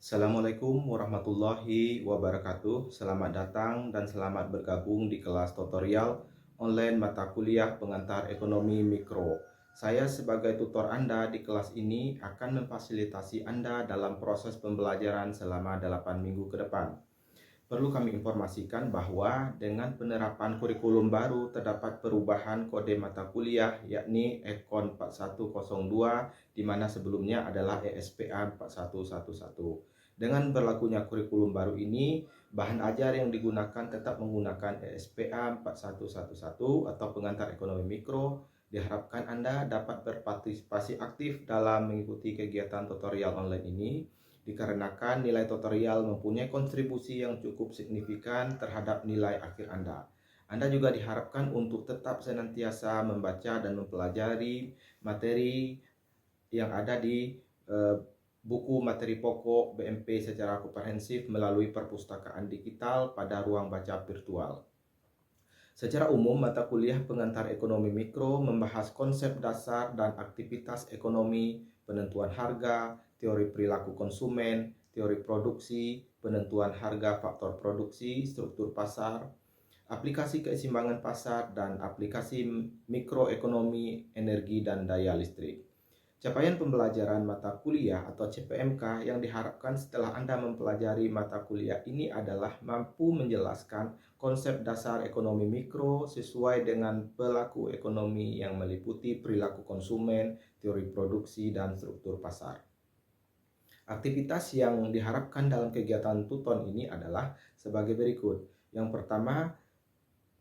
Assalamualaikum warahmatullahi wabarakatuh. Selamat datang dan selamat bergabung di kelas tutorial online mata kuliah pengantar ekonomi mikro. Saya sebagai tutor Anda di kelas ini akan memfasilitasi Anda dalam proses pembelajaran selama 8 minggu ke depan. Perlu kami informasikan bahwa dengan penerapan kurikulum baru terdapat perubahan kode mata kuliah yakni Econ 4102 di mana sebelumnya adalah ESPA 4111. Dengan berlakunya kurikulum baru ini, bahan ajar yang digunakan tetap menggunakan ESPA 4111 atau pengantar ekonomi mikro. Diharapkan Anda dapat berpartisipasi aktif dalam mengikuti kegiatan tutorial online ini dikarenakan nilai tutorial mempunyai kontribusi yang cukup signifikan terhadap nilai akhir Anda. Anda juga diharapkan untuk tetap senantiasa membaca dan mempelajari materi yang ada di buku materi pokok BMP secara komprehensif melalui perpustakaan digital pada ruang baca virtual. Secara umum, mata kuliah pengantar ekonomi mikro membahas konsep dasar dan aktivitas ekonomi, penentuan harga, teori perilaku konsumen, teori produksi, penentuan harga faktor produksi, struktur pasar, aplikasi keseimbangan pasar, dan aplikasi mikroekonomi energi dan daya listrik. Capaian pembelajaran mata kuliah atau CPMK yang diharapkan setelah Anda mempelajari mata kuliah ini adalah mampu menjelaskan konsep dasar ekonomi mikro sesuai dengan pelaku ekonomi yang meliputi perilaku konsumen, teori produksi, dan struktur pasar. Aktivitas yang diharapkan dalam kegiatan tuton ini adalah sebagai berikut. Yang pertama,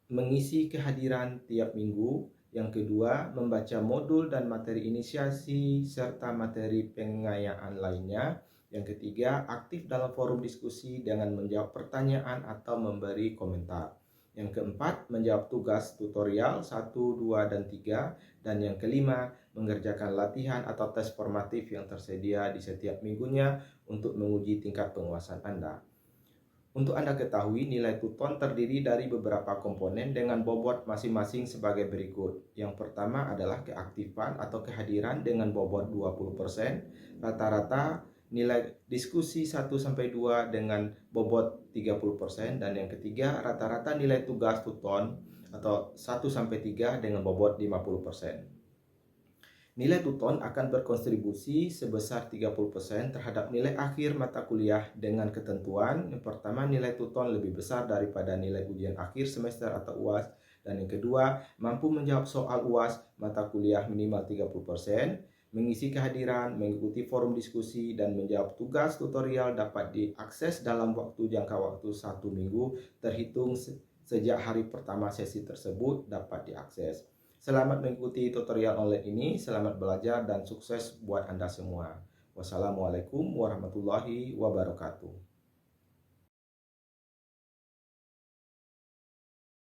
mengisi kehadiran tiap minggu. Yang kedua, membaca modul dan materi inisiasi serta materi pengayaan lainnya. Yang ketiga, aktif dalam forum diskusi dengan menjawab pertanyaan atau memberi komentar. Yang keempat, menjawab tugas tutorial 1, 2, dan 3. Dan yang kelima, mengerjakan latihan atau tes formatif yang tersedia di setiap minggunya untuk menguji tingkat penguasaan Anda. Untuk Anda ketahui, nilai tuton terdiri dari beberapa komponen dengan bobot masing-masing sebagai berikut. Yang pertama adalah keaktifan atau kehadiran dengan bobot 20%, rata-rata nilai diskusi 1-2 dengan bobot 30%, dan yang ketiga rata-rata nilai tugas tuton atau 1-3 dengan bobot 50%. Nilai tuton akan berkontribusi sebesar 30% terhadap nilai akhir mata kuliah dengan ketentuan. Yang pertama, nilai tuton lebih besar daripada nilai ujian akhir semester atau UAS. Dan yang kedua, mampu menjawab soal UAS mata kuliah minimal 30%, mengisi kehadiran, mengikuti forum diskusi, dan menjawab tugas tutorial dapat diakses dalam jangka waktu 1 minggu terhitung sejak hari pertama sesi tersebut dapat diakses. Selamat mengikuti tutorial online ini, selamat belajar dan sukses buat Anda semua. Wassalamualaikum warahmatullahi wabarakatuh.